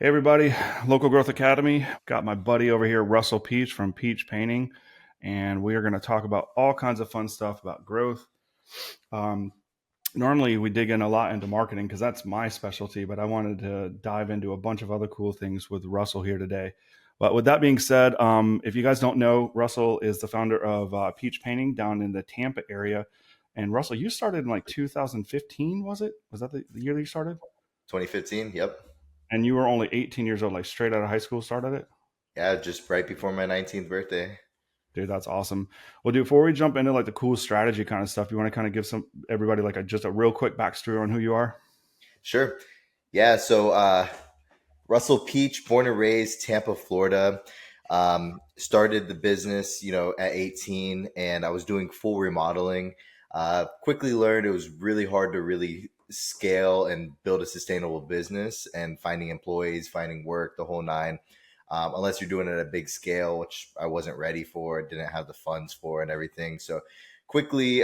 Hey everybody, Local Growth Academy. Got my buddy over here, Russell Peach from Peach Painting, and we are going to talk about all kinds of fun stuff about growth. Um, Normally, we dig in a lot into marketing because that's my specialty, but I wanted to dive into a bunch of other cool things with Russell here today. But with that being said, if you guys don't know, Russell is the founder of Peach Painting down in the Tampa area. And Russell, you started in like 2015, was it? Was that the year that you started? 2015. Yep. And you were only 18 years old, like straight out of high school, started it? Yeah, just right before my 19th birthday. Dude, that's awesome. Well, dude, before we jump into like the cool strategy kind of stuff, you want to kind of give some everybody like just a real quick backstory on who you are? Sure. Yeah. Russell Peach, born and raised Tampa, Florida. Started the business, at 18, and I was doing full remodeling. Quickly learned it was really hard to really scale and build a sustainable business, and finding employees, finding work, the whole nine. Unless you're doing it at a big scale, which I wasn't ready for, didn't have the funds for, and everything. So quickly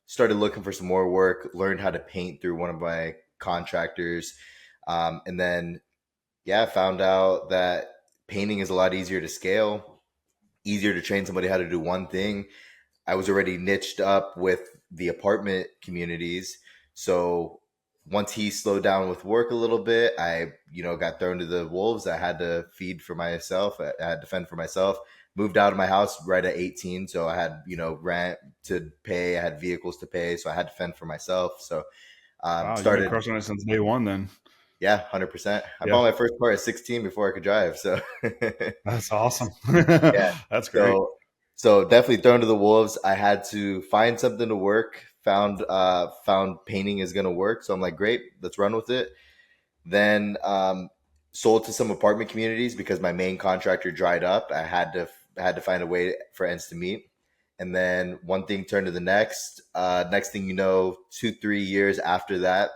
started looking for some more work. Learned how to paint through one of my contractors, and then yeah, found out that painting is a lot easier to scale, easier to train somebody how to do one thing. I was already niched up with the apartment communities. So once he slowed down with work a little bit, I, got thrown to the wolves. I had to feed for myself. I had to fend for myself. Moved out of my house right at 18. So I had, rent to pay. I had vehicles to pay. So I had to fend for myself. So Wow, you've been started, crushing it since day one then. yeah, 100%. I Yeah, bought my first car at 16 before I could drive. So that's awesome. yeah. That's great. So definitely thrown to the wolves. I had to find something to work. Found painting is gonna work. So I'm like, great, let's run with it. Then sold to some apartment communities because my main contractor dried up. I had to find a way for ends to meet. And then one thing turned to the next. Next thing you know, 2 3 years after that,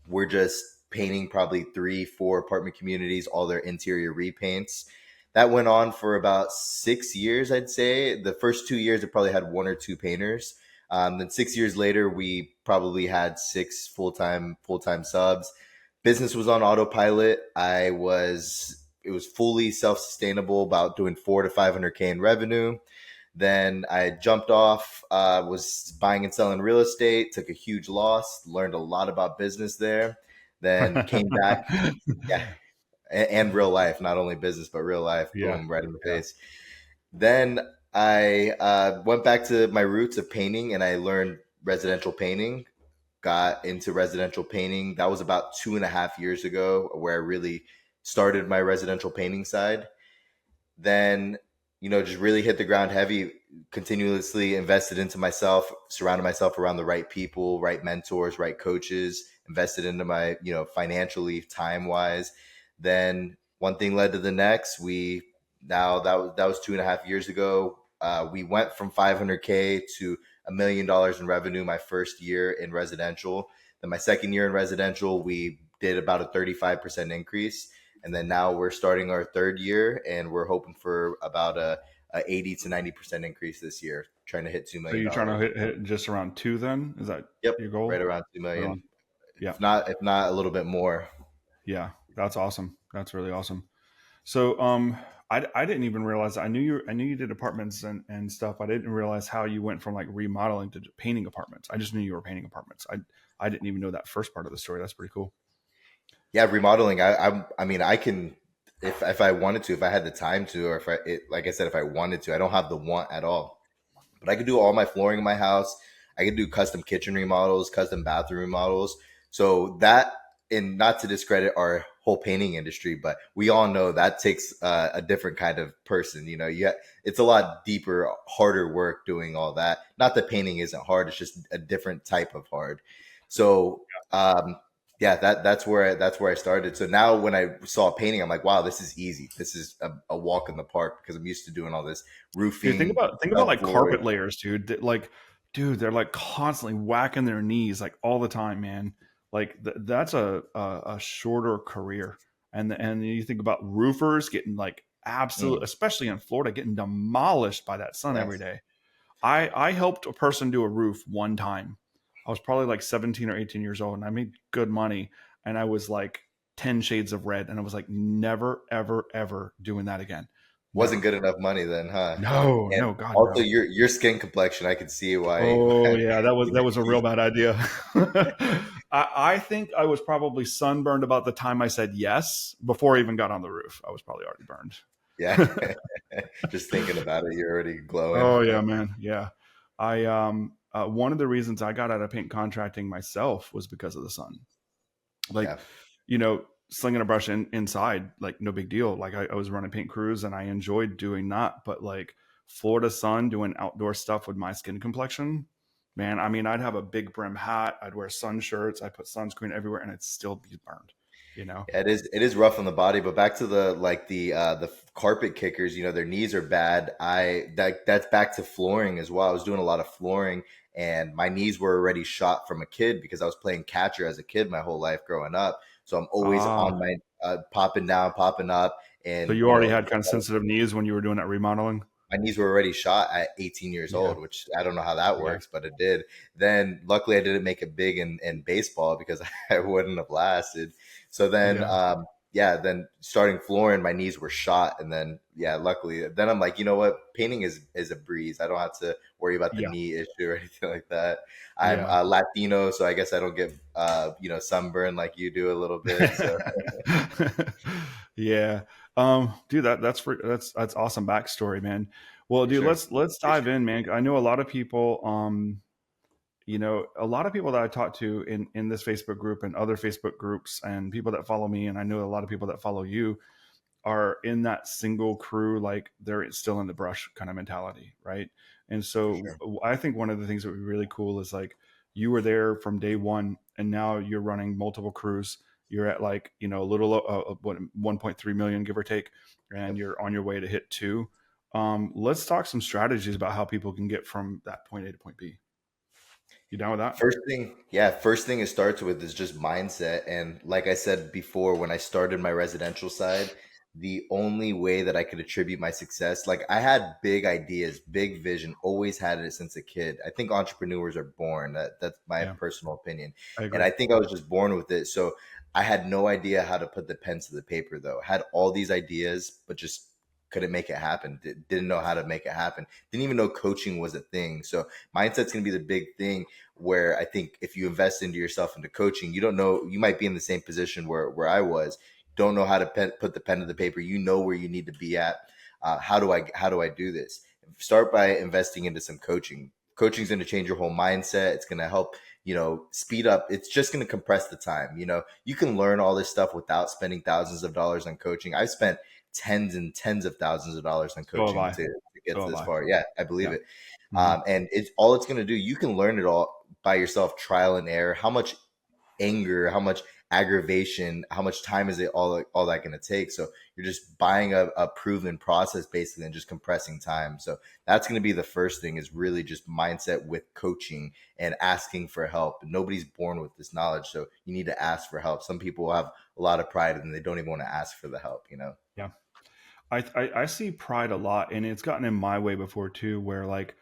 we're just painting probably 3 4 apartment communities, all their interior repaints. That went on for about 6 years, I'd say. The first 2 years, it probably had one or two painters. Then 6 years later, we probably had six full time subs. Business was on autopilot. It was fully self sustainable, about doing 4 to 500K in revenue. Then I jumped off, was buying and selling real estate, took a huge loss, learned a lot about business there. Then came back, yeah, and real life, not only business, but real life, Yeah, boom, right in the yeah. face. Then I went back to my roots of painting and I learned residential painting, got into residential painting. That was about 2.5 years ago where I really started my residential painting side. Then just really hit the ground heavy, continuously invested into myself, surrounded myself around the right people, right mentors, right coaches, invested into my financially, time wise. Then one thing led to the next. We Now that was 2.5 years ago. We went from 500K to $1 million in revenue my first year in residential. Then my second year in residential, we did about a 35% increase. And then now we're starting our third year, and we're hoping for about a 80 to 90% increase this year, trying to hit two So million you're trying to dollars. hit just around two then? Is that Yep, your right goal? around 2 Right million. on. Yeah, If not a little bit more. yeah. That's awesome. That's really awesome. So I didn't even realize I knew you did apartments and stuff. I didn't realize how you went from like remodeling to painting apartments. I just knew you were painting apartments. I didn't even know that first part of the story. That's pretty cool. Yeah, remodeling. I mean, I can, if I wanted to, if I had the time to, or like I said, if I wanted to. I don't have the want at all, but I could do all my flooring in my house. I could do custom kitchen remodels, custom bathroom remodels. So that, and not to discredit our whole painting industry, but we all know that takes a different kind of person. It's a lot deeper, harder work doing all that. Not that painting isn't hard; it's just a different type of hard. So yeah, that's where I started. So now when I saw painting, I'm like, wow, this is easy. This is a walk in the park because I'm used to doing all this Dude, roofing, think about like flooring. carpet layers, dude. Like, dude, they're like constantly whacking their knees like all the time, man. Like that's a shorter career. And you think about roofers getting like absolute, Mm, especially in Florida, getting demolished by that sun every yes. day. I helped a person do a roof one time. I was probably like 17 or 18 years old and I made good money and I was like 10 shades of red. And I was like, never, ever, ever doing that again. Wasn't Never. good enough money then, huh? No, And no, God, also no. your skin complexion, I could see why. Oh yeah, that was a real You- bad idea. I think I was probably sunburned about the time I said yes before I even got on the roof. I was probably already yeah, burned. just thinking about it, you're already glowing. Oh yeah, man. Yeah. I one of the reasons I got out of paint contracting myself was because of the sun. Like, Yeah. slinging a brush inside, like no big deal. Like I was running paint crews and I enjoyed doing that. But like Florida sun, doing outdoor stuff with my skin complexion, man, I mean, I'd have a big brim hat, I'd wear sun shirts, I'd put sunscreen everywhere and it'd still be burned, you know? Yeah, it is rough on the body, but back to the carpet kickers, their knees are bad. That's back to flooring as well. I was doing a lot of flooring and my knees were already shot from a kid because I was playing catcher as a kid my whole life growing up. So I'm always on Ah, my popping down, popping up, so and you already had kind of sensitive knees when you were doing that remodeling? my knees were already shot at 18 years Yeah. old, which I don't know how that Yeah. works, but it did. Then luckily I didn't make it big in baseball because I wouldn't have lasted. So then, Yeah. yeah, then starting flooring, my knees were shot. And then, yeah, luckily, then I'm like, you know what? Painting is a breeze. I don't have to worry about the Yeah. knee issue or anything like that. I'm Yeah. Latino, so I guess I don't get, sunburn like you do a little bit. So Yeah. Dude, that's awesome backstory, man. Well, for dude, sure. let's dive Appreciate in, man. I know a lot of people, a lot of people that I talk to in this Facebook group and other Facebook groups and people that follow me, and I know a lot of people that follow you are in that single crew, like they're still in the brush kind of mentality, right? And it for so sure. I think one of the things that would be really cool is like you were there from day one, and now you're running multiple crews. You're at like a little 1.3 million, give or take, and Yep. you're on your way to hit two. Let's talk some strategies about how people can get from that point A to point B. You down with that? First thing it starts with is just mindset. And like I said before, when I started my residential side, the only way that I could attribute my success, like I had big ideas, big vision, always had it since a kid. I think entrepreneurs are born. That's my Yeah, personal opinion. I And agree. I think I was just born with it. So I had no idea how to put the pen to the paper though. Had all these ideas, but just couldn't make it happen. Didn't know how to make it happen. Didn't even know coaching was a thing. So mindset's going to be the big thing where I think if you invest into yourself into coaching, you don't know, you might be in the same position where I was, don't know how to put the pen to the paper. You know where you need to be at. How do I do this? Start by investing into some coaching. Coaching is going to change your whole mindset. It's going to help, speed up. It's just going to compress the time. You can learn all this stuff without spending thousands of dollars on coaching. I've spent tens and tens of thousands of dollars on So have coaching I. to get So to have this I. far. Yeah, I believe Yeah. it. Hmm. And it's going to do. You can learn it all by yourself, trial and error. How much anger, how much aggravation, how much time is it all that going to take? So you're just buying a proven process basically and just compressing time. So that's going to be the first thing is really just mindset with coaching and asking for help. Nobody's born with this knowledge, so you need to ask for help. Some people have a lot of pride and they don't even want to ask for the help. Yeah. I see pride a lot, and it's gotten in my way before too, where like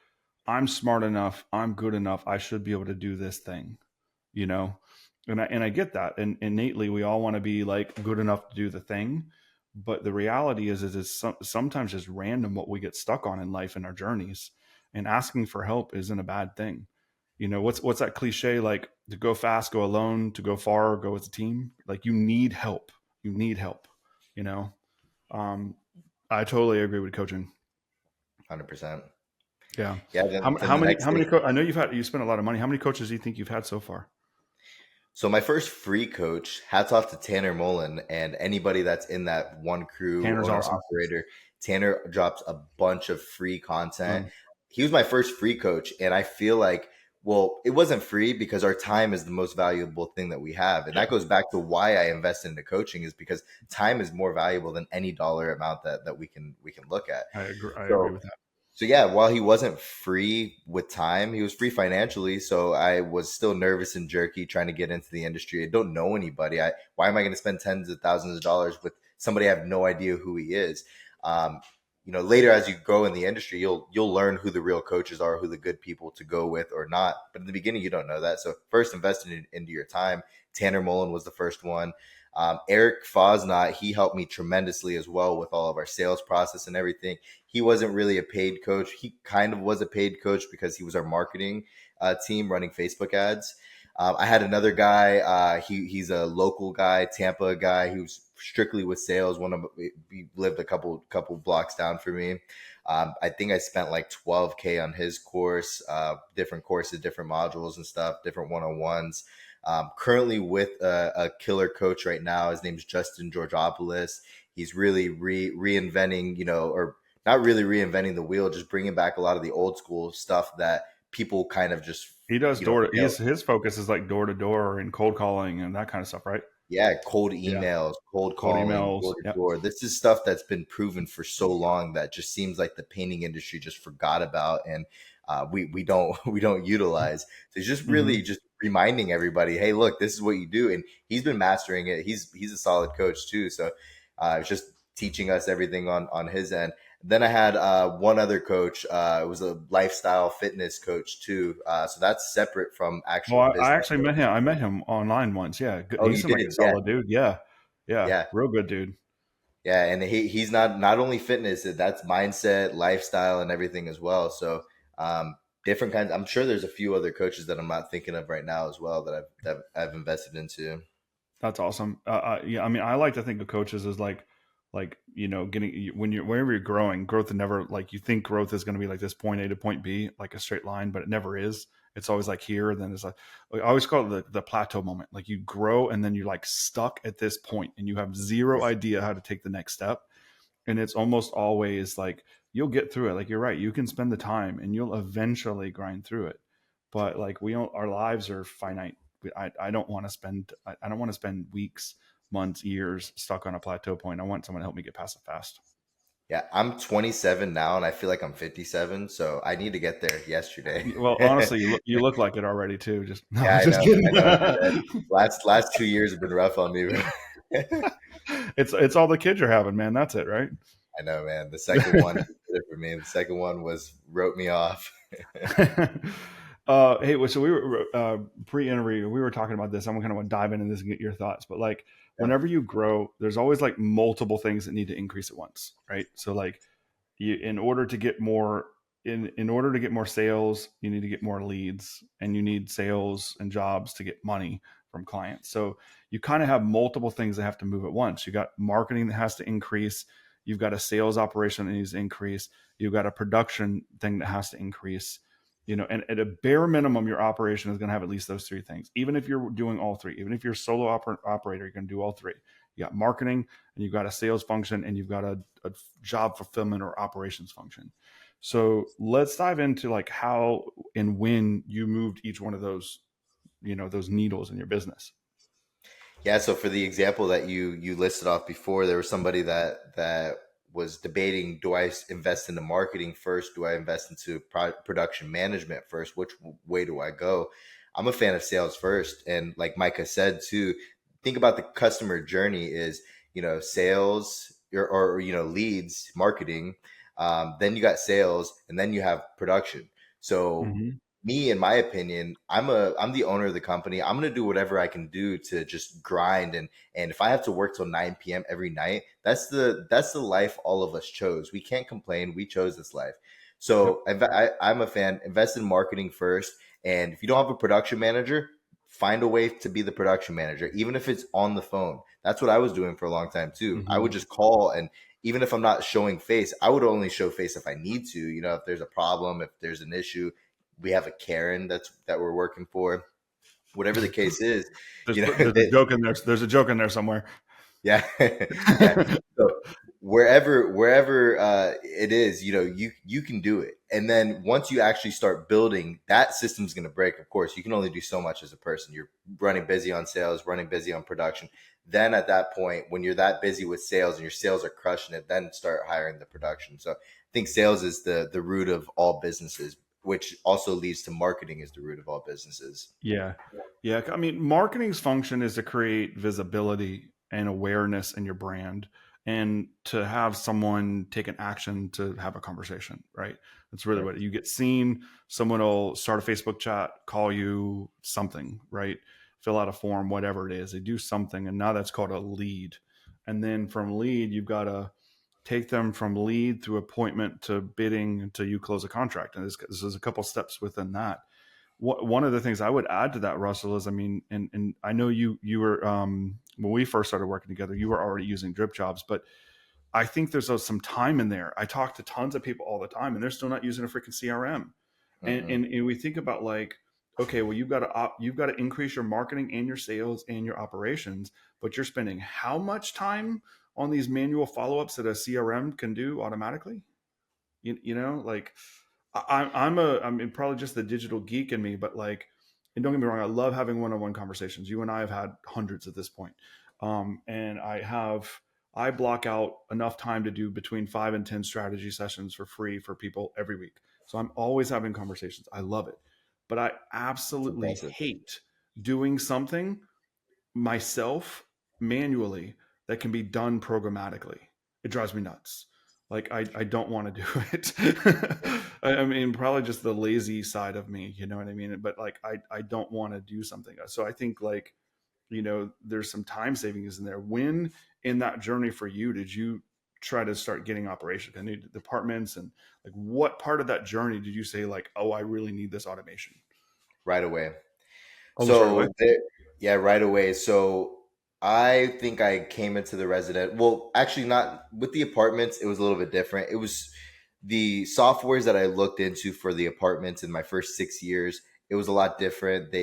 I'm smart enough, I'm good enough, I should be able to do this thing, you know, and I get that, and innately we all want to be like good enough to do the thing, but the reality is sometimes just random what we get stuck on in life and our journeys, and asking for help isn't a bad thing. What's that cliche, like to go fast, go alone; to go far, go as a team. Like you need help. You need help. You know. Um, I totally agree with coaching. 100%. Yeah. Yeah. How, Then how the many, next how many, thing. I know you spent a lot of money. How many coaches do you think you've had so far? So my first free coach, hats off to Tanner Mullen and anybody that's in that one crew, Tanner's owner, awesome. operator. Tanner drops a bunch of free content. Mm, He was my first free coach. And I feel like, well, it wasn't free because our time is the most valuable thing that we have. And that yeah, goes back to why I invested into coaching is because time is more valuable than any dollar amount that we can look at. I agree. I agree So with that. so yeah, while he wasn't free with time, he was free financially. So I was still nervous and jerky trying to get into the industry. I don't know anybody. Why am I going to spend tens of thousands of dollars with somebody I have no idea who he is? Um, later as you grow in the industry, you'll learn who the real coaches are, who the good people to go with or not. But in the beginning, you don't know that. So first, invest into your time. Tanner Mullen was the first one. Eric Fosnot, he helped me tremendously as well with all of our sales process and everything. He wasn't really a paid coach. He kind of was a paid coach because he was our marketing team running Facebook ads. I had another guy. He's a local guy, Tampa guy, who's strictly with sales. He lived a couple blocks down for me. I think I spent like 12K on his course, different courses, different modules and stuff, different one-on-ones. Currently with a killer coach right now. His name's Justin Georgopoulos. He's really reinventing, or not really reinventing the wheel, just bringing back a lot of the old school stuff that people kind of just, He does fail. his focus is like door to door and cold calling and that kind of stuff, right? Yeah, cold Yeah. emails, cold Cold calling, emails. door to Yep. door. This is stuff that's been proven for so long that just seems like the painting industry just forgot about, and we don't we don't utilize. So it's just Mm-hmm. really just reminding everybody, hey, look, this is what you do, and he's been mastering it. He's a solid coach too. So it's just teaching us everything on his end. Then I had one other coach. It was a lifestyle fitness coach too. So that's separate from Well, actual I business. actually met him. I met him online once. Yeah, good. Oh, He you seemed like did? a Yeah, solid dude. Yeah, yeah, yeah. real good dude. Yeah, and he's not only fitness, that's mindset, lifestyle, and everything as well. So different kinds. I'm sure there's a few other coaches that I'm not thinking of right now as well that I've invested into. That's awesome. Yeah, I mean, I like to think of coaches as like getting when you're whenever you're growing, growth is never like you think growth is going to be like this point A to point B, like a straight line, but it never is. It's always like here, and then it's like I always call it the plateau moment. Like you grow, and then you're like stuck at this point, and you have zero idea how to take the next step. And it's almost always like you'll get through it. Like you're right, you can spend the time, and you'll eventually grind through it. But like we don't, our lives are finite. I don't want to spend I don't want to spend weeks, months, years stuck on a plateau point. I want someone to help me get past it fast. Yeah, I'm 27 now, and I feel like I'm 57, so I need to get there yesterday. Well, honestly, you look like it already too. Just no, Yeah, just kidding. I know. Last 2 years have been rough on me. It's all the kids you're having, man. That's it, right? I know, man. The second one did it for me. The second one wrote me off. Hey, so we were pre-interview. We were talking about this. I'm kind of want to dive into this and get your thoughts. But like, Yeah, whenever you grow, there's always like multiple things that need to increase at once, right? So like, in order to get more in order to get more sales, you need to get more leads, and you need sales and jobs to get money from clients. So you kind of have multiple things that have to move at once. You got marketing that has to increase. You've got a sales operation that needs to increase. You've got a production thing that has to increase. And at a bare minimum, your operation is going to have at least those three things. Even if you're doing all three, even if you're a solo operator, you're going to do all three. You got marketing, and you've got a sales function, and you've got a job fulfillment or operations function. So let's dive into like how and when you moved each one of those, those needles in your business. yeah. So for the example that you listed off before, there was somebody that was debating: do I invest into marketing first? Do I invest into production management first? Which way do I go? I'm a fan of sales first, and like Micah said too, think about the customer journey is sales or leads, marketing. Then you got sales, and then you have production. So Mm-hmm. me, in my opinion, I'm the owner of the company. I'm gonna do whatever I can do to just grind, and if I have to work till 9 p.m. every night, that's the life all of us chose. We can't complain. We chose this life. Yep. So I'm a fan. Invest in marketing first, and if you don't have a production manager, find a way to be the production manager, even if it's on the phone. That's what I was doing for a long time too. I Mm-hmm. would just call, and even if I'm not showing face, I would only show face if I need to. If there's a problem, if there's an issue, we have a Karen that we're working for. Whatever the case is, There's a joke in there. There's a joke in there somewhere. yeah, yeah. So wherever it is, you can do it. And then once you actually start building, that system's going to break. Of course, you can only do so much as a person. You're running busy on sales, running busy on production. Then at that point, when you're that busy with sales and your sales are crushing it, then start hiring the production. So I think sales is the root of all businesses, which also leads to marketing is the root of all businesses. Yeah. Yeah. I mean, marketing's function is to create visibility and awareness in your brand, and to have someone take an action to have a conversation, right? That's really Right. what you get seen. Someone will start a Facebook chat, call you something, right? fill out a form, whatever it is. They do something, and now that's called a lead. And then from lead, you've got to take them from lead through appointment to bidding until you close a contract. And this is a couple steps within that. One of the things I would add to that, Russell, is, I mean, and I know you were, when we first started working together, you were already using drip jobs, but I think there's some time in there. I talk to tons of people all the time, and they're still not using a freaking CRM. And we think about, like, okay, well, you've got to increase your marketing and your sales and your operations, but you're spending how much time on these manual follow-ups that a CRM can do automatically? You know, like, I'm probably just the digital geek in me, but like, and don't get me wrong, I love having one-on-one conversations. You and I have had hundreds at this point. And I block out enough time to do between 5 and 10 strategy sessions for free for people every week. So I'm always having conversations. I love it, but I It's absolutely impressive. hate doing something myself manually that can be done programmatically. It drives me nuts. Like, I don't want to do it. I mean, probably just the lazy side of me, you know what I mean? But like, I don't want to do something. So I think, like, there's some time savings in there. When in that journey for you, did you try to start getting operations and departments, and like, what part of that journey did you say, like, oh, I really need this automation? Right away. Almost right away. Yeah, right away. So I think I came into the resident. Well, actually, not with the apartments. It was a little bit different. It was the softwares that I looked into for the apartments in my first 6 years. It was a lot different.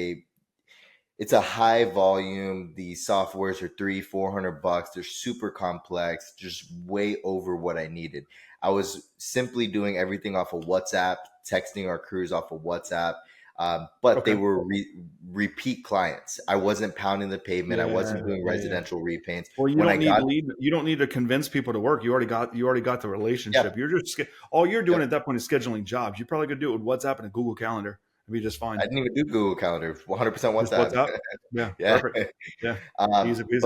It's a high volume. The softwares are 300-400 bucks. They're super complex, just way over what I needed. I was simply doing everything off of WhatsApp, texting our crews off of WhatsApp. But they Okay. were repeat clients. I wasn't pounding the pavement. I Yeah, wasn't doing yeah. residential repaints. Well, When I got, you don't need to convince people to work. You already got the yeah, relationship. You're just all you're doing yep. at that point is scheduling jobs. You probably could do it with WhatsApp and a Google Calendar. It'd be just I fine. didn't even do Google Calendar. 100% Just WhatsApp. WhatsApp. Yeah, Yeah. perfect. Yeah, Um, easy peasy.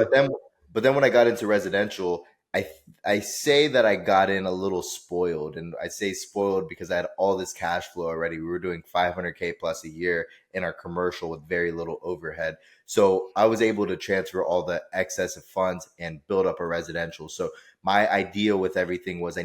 but then when I got into residential, I I say that I got in a little spoiled, and I say spoiled because I had all this cash flow already. We were doing 500K plus a year in our commercial with very little overhead. So I was able to transfer all the excess of funds and build up a residential. So my idea with everything was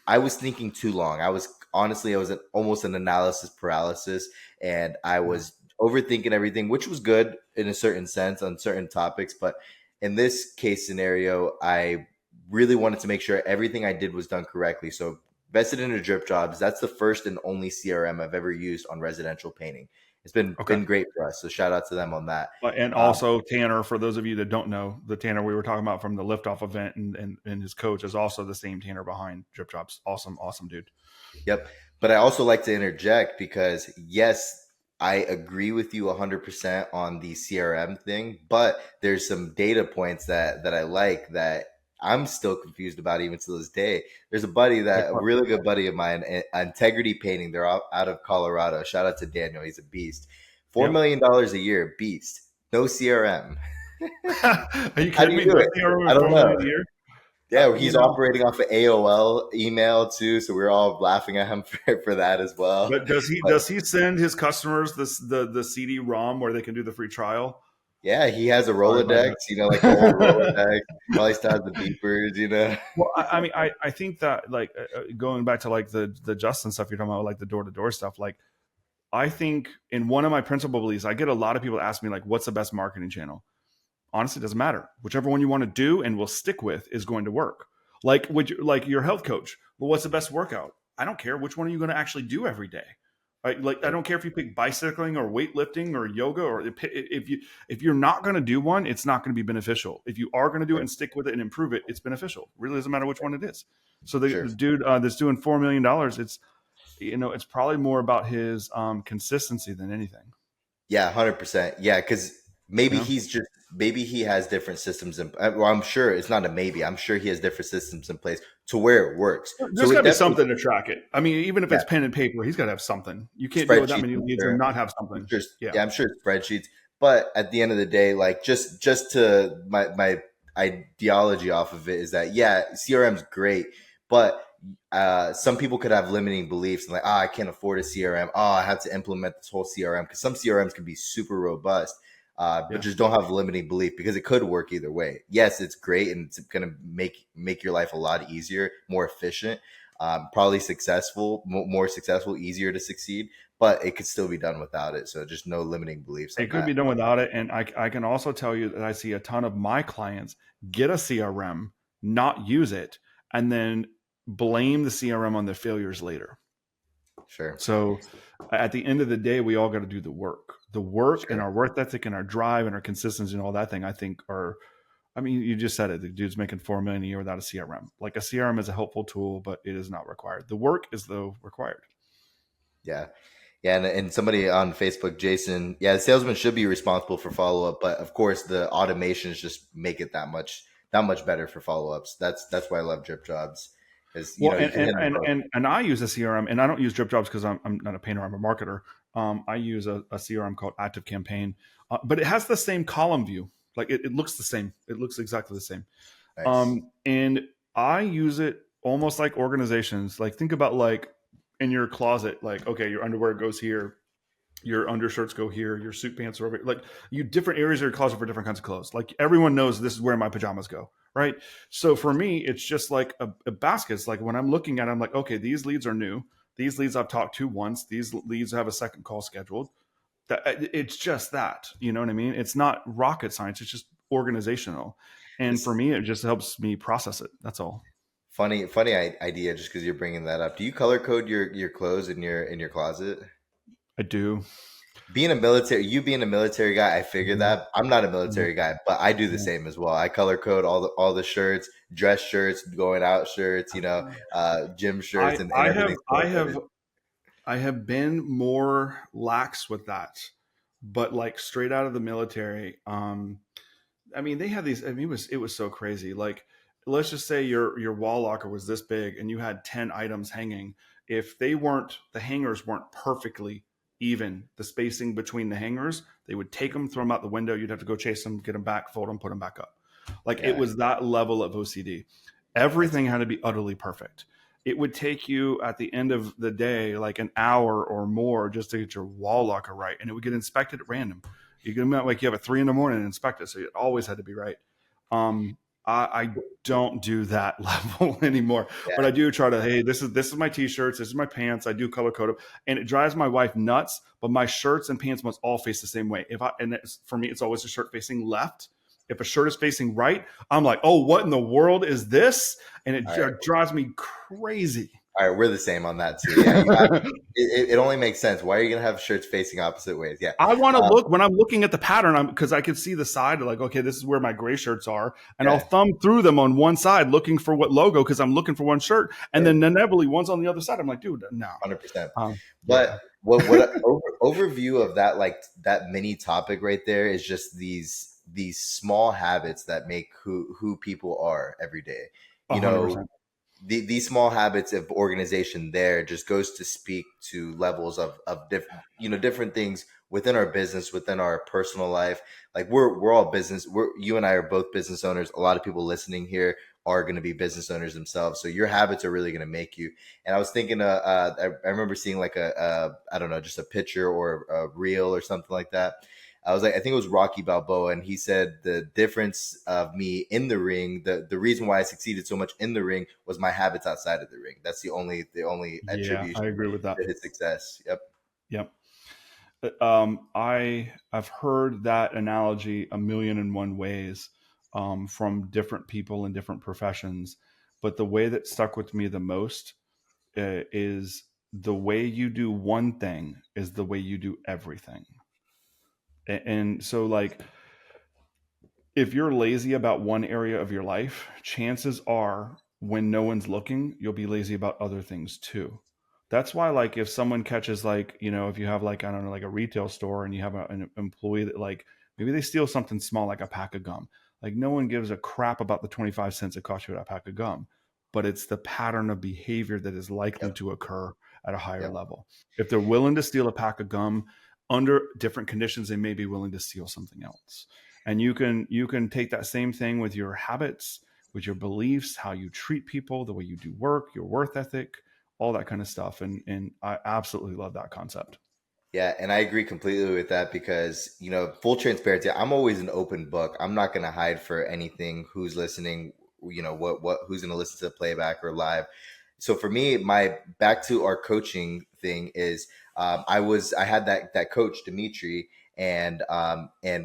I was thinking too long. I was almost an analysis paralysis, and I Yeah. was overthinking everything, which was good in a certain sense on certain topics. But in this case scenario, I really wanted to make sure everything I did was done correctly. So vested in a drip jobs. That's the first and only CRM I've ever used on residential painting. It's Okay. been great for us. So shout out to them on that. And Um, also Tanner, for those of you that don't know, the Tanner we were talking about from the liftoff event, and his coach is also the same Tanner behind Drip Drops. Awesome, awesome dude. Yep. But I also like to interject because, yes, I agree with you 100% on the CRM thing, but there's some data points that I like that I'm still confused about even to this day. There's a Like what? really good buddy of mine, Integrity Painting. They're out of Colorado. Shout out to Daniel. He's a beast. $4 Yep. million a year, beast. No CRM. Are you How do kidding you me? do No it? CRM I at don't 4 million know. a year? Yeah, You he's know, operating off of AOL email too, so we are all laughing at him for that as well. but But does he send his customers the CD-ROM where they can do the free trial? yeah, he has a Sorry about Rolodex, like the old that. Rolodex. Probably still has the beepers. Well, I mean, I think that, like, going back to, like, the Justin stuff you're talking about, like the door to door stuff. Like, I think in one of my principal beliefs, I get a lot of people ask me, like, what's the best marketing channel? Honestly, it doesn't matter. Whichever one you want to do and will stick with is going to work. Like your health coach. Well, what's the best workout? I don't care. Which one are you going to actually do every day? Right? Like, I Yep, don't care if you pick bicycling or weightlifting or yoga, or if you're not going to do one, it's not going to be beneficial. If you are going to do it yep, and stick with it and improve it, it's beneficial. It really doesn't matter which one it is. So sure. the dude that's doing $4 million, it's probably more about his consistency than anything. 100%. Yeah, because You know, maybe he has different systems in. Well, I'm sure it's not a maybe. I'm sure he has different systems in place to where it works. there's So got it to be definitely, something to track it. I mean, even if yeah, it's pen and paper, he's got to have something. You can't deal with that spreadsheets. many I'm leads and sure. not have I'm something. sure. Yeah. Yeah, I'm sure it's spreadsheets. But at the end of the day, like just to my ideology off of it is that, yeah, CRM's great, but some people could have limiting beliefs and like, I can't afford a CRM. Oh, I have to implement this whole CRM, because some CRMs can be super robust. but Yeah. just don't have limiting belief because it could work either way. Yes, it's great and it's going to make your life a lot easier, more efficient, probably successful, more successful, easier to succeed. But it could still be done without it. So just no limiting beliefs It on could that. be done without it. And I can also tell you that I see a ton of my clients get a CRM, not use it, and then blame the CRM on their failures later. Sure, So at the end of the day, we all got to do the work. The work and sure. our work ethic and our drive and our consistency and all that thing, I think are, I mean, you just said it. The dude's making 4 million a year without a CRM. Like a CRM is a helpful tool, but it is not required. The work is though required. Yeah. Yeah, and somebody on Facebook, Jason, yeah, the salesman should be responsible for follow up, but of course the automations just make it that much better for follow ups. That's why I love drip jobs, because Well, you can hit them both. and I use a CRM, and I don't use drip jobs because I'm not a painter. I'm a marketer. I use a CRM called Active Campaign, but it has the same column view. Like it looks the same. It looks exactly the same. Nice. And I use it almost like organizations. Like think about like in your closet. Like okay, your underwear goes here, your undershirts go here, your suit pants are over here. Like you different areas of your closet for different kinds of clothes. Like everyone knows this is where my pajamas go, right? So for me, it's just like a basket. It's like when I'm looking at it, I'm like, okay, these leads are new. These leads I've talked to once. These leads have a second call scheduled. That it's just that, you know what I mean? It's not rocket science. It's just organizational. And for This me, it just helps me process it. That's all. funny idea, just because you're bringing that up. Do you color code your clothes in your closet? I do. Being a military guy, I figured Mhm. that. I'm not a Mhm. military guy, but I do the Yeah. same as well. I color code all the shirts, dress shirts, going out shirts, gym shirts, and I have everything's color coded. I have been more lax with that, but like straight out of the military, I mean, they had these. I mean, it was so crazy. Like, let's just say your wall locker was this big, and you had 10 items hanging. If they weren't, the hangers weren't perfectly even, the spacing between the hangers, they would take them, throw them out the window. You'd have to go chase them, get them back, fold them, put them back up. Like it Yeah, was that level of OCD. that's Everything had to be utterly perfect. It would take you at the end of the day like an hour or more just to get your wall locker right, and it would get inspected at random. You can like you have a 3 in the morning and inspect it, so it always had to be right. Um, I don't do that level anymore, but I yeah. do try to. Hey, this is my t-shirts, this is my pants. I do color code them, and it drives my wife nuts. But my shirts and pants must all face the same way. If I and for me, it's always a shirt facing left. If a shirt is facing right, I'm like, oh, what in the world is this? And it All right, drives me crazy. all right. We're the same on that too. Yeah, it only makes sense. Why are you gonna have shirts facing opposite ways? Yeah, I want to um, look when I'm looking at the pattern, because I can see the side, like, okay, this is where my gray shirts are, and I'll yeah, thumb through them on one side, looking for what logo, because I'm looking for one shirt, and sure. then inevitably one's on the other side. I'm like, dude, no. 100%. Yeah. But overview of that, like that mini topic right there, is just these small habits that make who people are every day. You know, 100%. these small habits of organization there just goes to speak to levels of different, different things within our business, within our personal life. Like we're all business. You and I are both business owners. A lot of people listening here are going to be business owners themselves. So your habits are really going to make you. And I was thinking, I remember seeing like I don't know, just a picture or a reel or something like that. I was like, I think it was Rocky Balboa, and he said the difference of me in the ring, the reason why I succeeded so much in the ring was my habits outside of the ring. That's the only Yeah, I attribution agree with that. to his success. Yep. Yep. I've heard that analogy a million and one ways, from different people in different professions, but the way that stuck with me the most is the way you do one thing is the way you do everything. And so, like, if you're lazy about one area of your life, chances are when no one's looking, you'll be lazy about other things too. That's why, like, if someone catches, like, if you have, like, I don't know, like a retail store and you have an employee that, like, maybe they steal something small, like a pack of gum. Like, no one gives a crap about the 25 cents it costs you a pack of gum, but it's the pattern of behavior that is likely Yep. to occur at a higher Yep. level. If they're willing to steal a pack of gum under different conditions, they may be willing to steal something else. And you can take that same thing with your habits, with your beliefs, how you treat people, the way you do work, your work ethic, all that kind of stuff. And I absolutely love that concept. Yeah, and I agree completely with that because, full transparency, I'm always an open book. I'm not going to hide for anything who's listening, who's going to listen to the playback or live. So for me, my back to our coaching thing is I had that coach Dimitri, and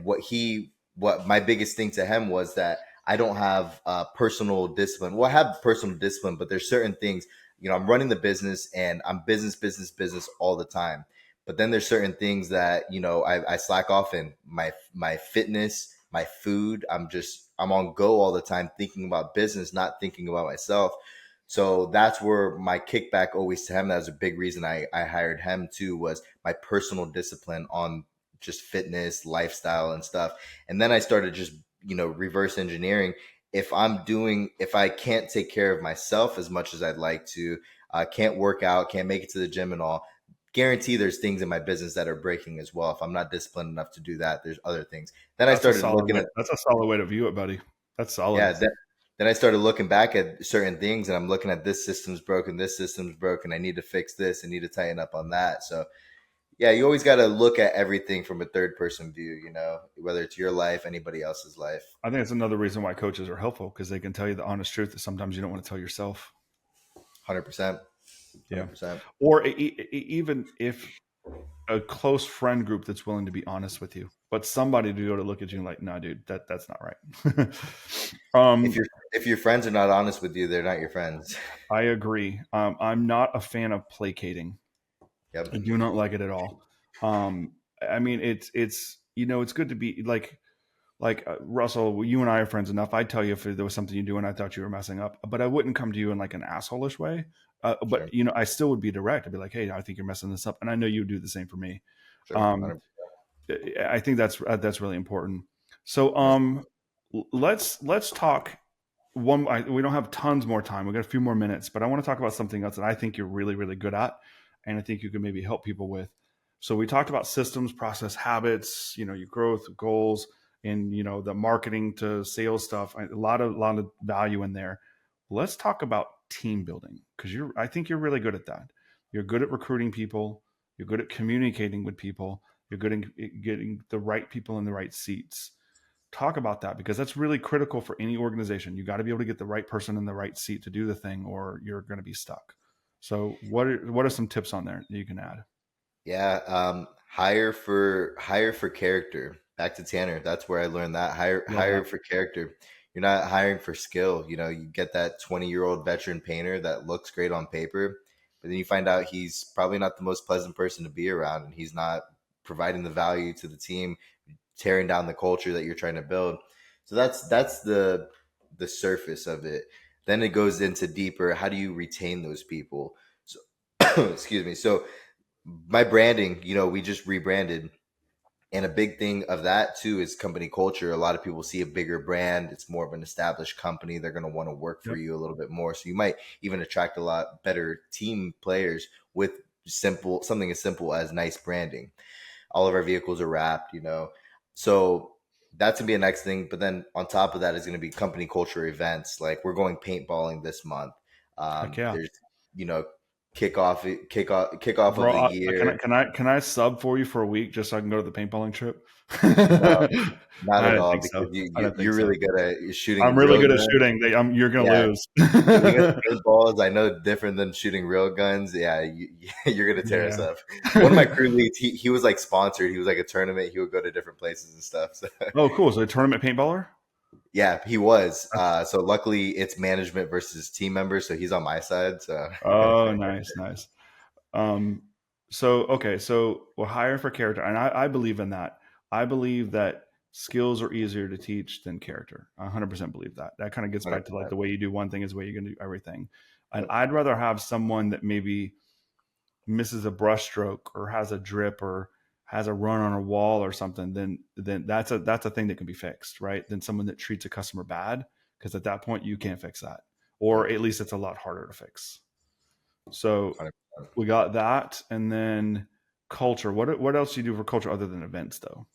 what my biggest thing to him was that I don't have personal discipline. Well, I have personal discipline, but there's certain things, I'm running the business and I'm business, business, business all the time, but then there's certain things that, I slack off in my fitness, my food. I'm on go all the time thinking about business, not thinking about myself. So that's where my kickback always to him. That was a big reason I hired him too, was my personal discipline on just fitness, lifestyle and stuff. And then I started just, reverse engineering. If I can't take care of myself as much as I'd like to, can't work out, can't make it to the gym and all, guarantee there's things in my business that are breaking as well. If I'm not disciplined enough to do that, there's other things. Then I That's a started solid looking way. at, That's a solid way to view it, buddy. That's solid. yeah, then I started looking back at certain things and I'm looking at this system's broken, this system's broken. I need to fix this. I need to tighten up on that. So yeah, you always got to look at everything from a third person view, whether it's your life, anybody else's life. I think it's another reason why coaches are helpful because they can tell you the honest truth that sometimes you don't want to tell yourself. 100%. Yeah. 100%. Or even if a close friend group that's willing to be honest with you, but somebody to go to look at you and like, nah, dude, that's not right. If your friends are not honest with you, they're not your friends. I agree. I'm not a fan of placating. I Yep. do not like it at all. I mean, it's it's good to be like Russell. You and I are friends enough. I'd tell you if there was something you do and I thought you were messing up, but I wouldn't come to you in like an asshole-ish way. But Sure. I still would be direct. I'd be like, hey, I think you're messing this up, and I know you would do the same for me. Sure. Um, 100%. I think that's really important. So Yes. let's talk we don't have tons more time. We got a few more minutes, but I want to talk about something else that I think you're really, really good at, and I think you can maybe help people with. So we talked about systems, process, habits, your growth goals, and the marketing to sales stuff. A lot of value in there. Let's talk about team building because I think you're really good at that. You're good at recruiting people. You're good at communicating with people. You're good at getting the right people in the right seats. Talk about that because that's really critical for any organization. You got to be able to get the right person in the right seat to do the thing, or you're going to be stuck. So, what are some tips on there that you can add? Yeah, hire for character. Back to Tanner. That's where I learned that. Hire Love hire that. for character. You're not hiring for skill. You get that 20-year-old veteran painter that looks great on paper, but then you find out he's probably not the most pleasant person to be around, and he's not providing the value to the team, tearing down the culture that you're trying to build. So that's the surface of it. Then it goes into deeper. How do you retain those people? So, excuse me. So my branding, we just rebranded. And a big thing of that too is company culture. A lot of people see a bigger brand, it's more of an established company. They're going to want to work for Yep. you a little bit more. So you might even attract a lot better team players with something as simple as nice branding. All of our vehicles are wrapped. So that's gonna be a next thing. But then on top of that is gonna be company culture events. Like we're going paintballing this month. Heck yeah, There's you know kickoff of bro. the year. Can I sub for you for a week just so I can go to the paintballing trip? No, not I at didn't all, think because so. you, I you didn't think you're so. really good at shooting I'm really real good at guns. shooting. You're gonna Yeah, lose. shooting at paintballs, I know different than shooting real guns. Yeah, you're gonna tear us Yeah. up. One of my crew leads, he was like sponsored. He was like a tournament. He would go to different places and stuff. So Oh, cool. So a tournament paintballer. yeah, he was. So luckily, it's management versus team members. So he's on my side. So Oh, nice, nice. Um, so we're hiring for character, and I believe in that. I believe that skills are easier to teach than character. I 100% believe that. That kind of gets back to like 100%. the way you do one thing is the way you're going to do everything. And Yep. I'd rather have someone that maybe misses a brushstroke or has a drip or has a run on a wall or something, then that's a thing that can be fixed, right? Than someone that treats a customer bad, because at that point you can't fix that, or Yep. at least it's a lot harder to fix. So 100%. we got that, and then culture. What else do you do for culture other than events, though?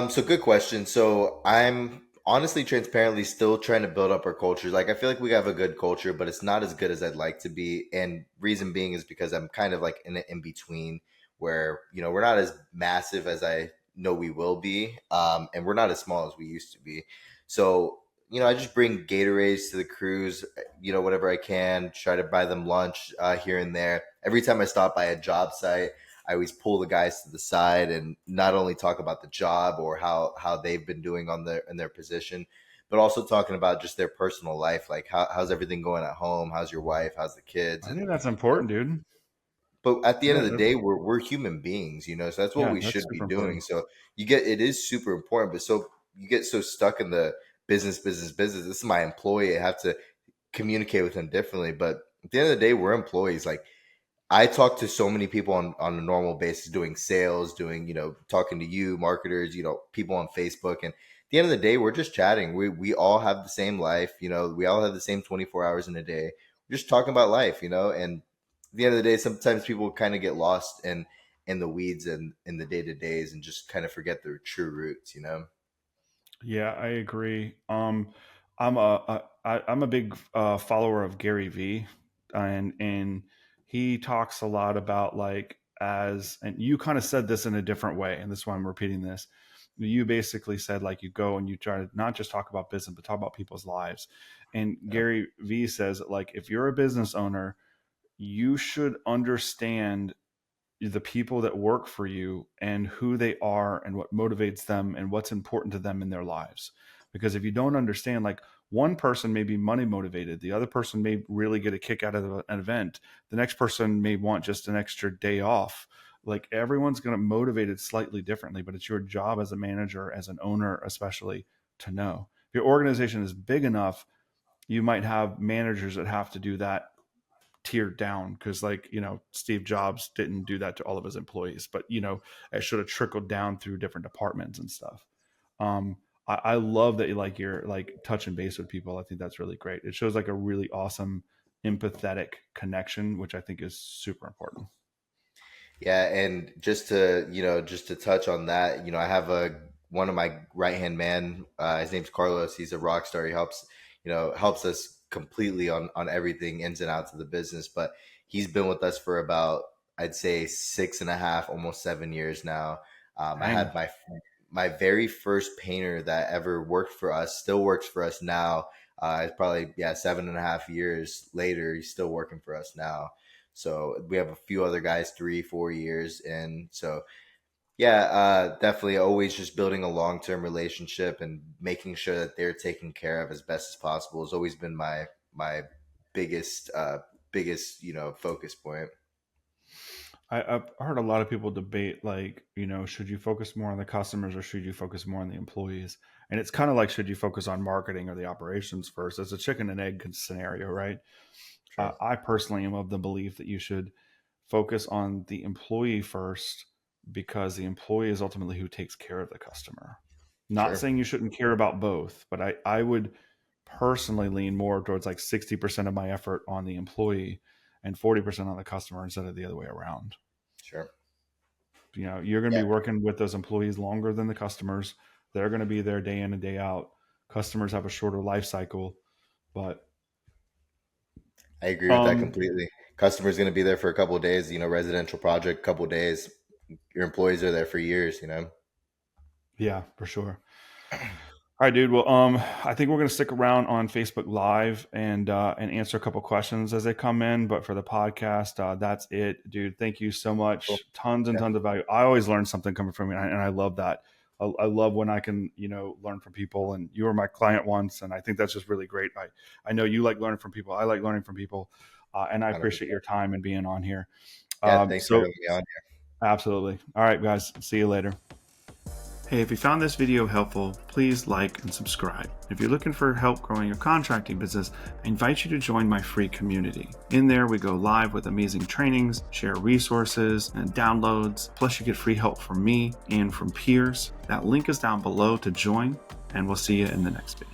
So good question. So I'm honestly, transparently still trying to build up our culture. Like I feel like we have a good culture, but it's not as good as I'd like to be. And reason being is because I'm kind of like in an in between where, we're not as massive as I know we will be. And we're not as small as we used to be. So, I just bring Gatorades to the crews, whatever I can, try to buy them lunch here and there. Every time I stop by a job site, I always pull the guys to the side and not only talk about the job or how they've been doing in their position, but also talking about just their personal life. Like how's everything going at home? How's your wife? How's the kids? I And think that's important, dude. but at the end Yeah, of the day, we're human beings, so that's what yeah, we that's should be super doing. important. So it is super important, but so you get so stuck in the business. This is my employee. I have to communicate with him differently. But at the end of the day, we're employees. Like I talk to so many people on a normal basis, doing sales, doing, talking to you, marketers, people on Facebook. And at the end of the day, we're just chatting. We all have the same life, we all have the same 24 hours in a day. We're just talking about life, and at the end of the day, sometimes people kind of get lost in the weeds and in the day to days and just kind of forget their true roots. Yeah, I agree. I'm a big follower of Gary V, and he talks a lot about like and you kind of said this in a different way, and this is why I'm repeating this. You basically said like you go and you try to not just talk about business, but talk about people's lives. And Yeah, Gary V says like if you're a business owner, you should understand the people that work for you and who they are and what motivates them and what's important to them in their lives. Because if you don't understand, like one person may be money motivated, the other person may really get a kick out of an event, the next person may want just an extra day off. Like everyone's going to motivate it slightly differently, but it's your job as a manager, as an owner, especially to know. If your organization is big enough, you might have managers that have to do that tiered down because like Steve Jobs didn't do that to all of his employees, but it should have trickled down through different departments and stuff. I love that you're like touching base with people. I think that's really great. It shows like a really awesome empathetic connection, which I think is super important. yeah, and just to touch on that, I have one of my right hand man. His name's Carlos. He's a rock star. He helps us completely on everything ins and outs of the business. But he's been with us for about, I'd say, 6.5, almost 7 years now. I Dang. had my very first painter that ever worked for us, still works for us now. It's probably, yeah, 7.5 years later, he's still working for us now. So we have a few other guys, 3, 4 years in. So yeah, definitely always just building a long-term relationship and making sure that they're taken care of as best as possible has always been my biggest focus point. I've heard a lot of people debate like, should you focus more on the customers or should you focus more on the employees? And it's kind of like, should you focus on marketing or the operations first? It's a chicken and egg scenario, right? Sure, I personally am of the belief that you should focus on the employee first because the employee is ultimately who takes care of the customer. Not sure. saying you shouldn't care about both, but I would personally lean more towards like 60% of my effort on the employee and 40% on the customer instead of the other way around. Sure. You're going to be Yeah, working with those employees longer than the customers. They're going to be there day in and day out. Customers have a shorter life cycle, but I agree with that um, completely. Customer's going to be there for a couple of days, residential project, couple of days. Your employees are there for years. yeah, for sure. All right, dude. Well, I think we're gonna stick around on Facebook Live and answer a couple questions as they come in. But for the podcast, that's it, dude. Thank you so Cool. much. Tons and Yeah, tons of value. I always learn something coming from you, and I love that. I love when I can, learn from people. And you were my client once, and I think that's just really great. I know you like learning from people. I like learning from people, and I appreciate 100%. your time and being on here. Yeah, thanks for So having me on. absolutely. All right, guys. See you later. Hey, if you found this video helpful, please like and subscribe. If you're looking for help growing your contracting business, I invite you to join my free community. In there, we go live with amazing trainings, share resources and downloads, plus you get free help from me and from peers. That link is down below to join, and we'll see you in the next video.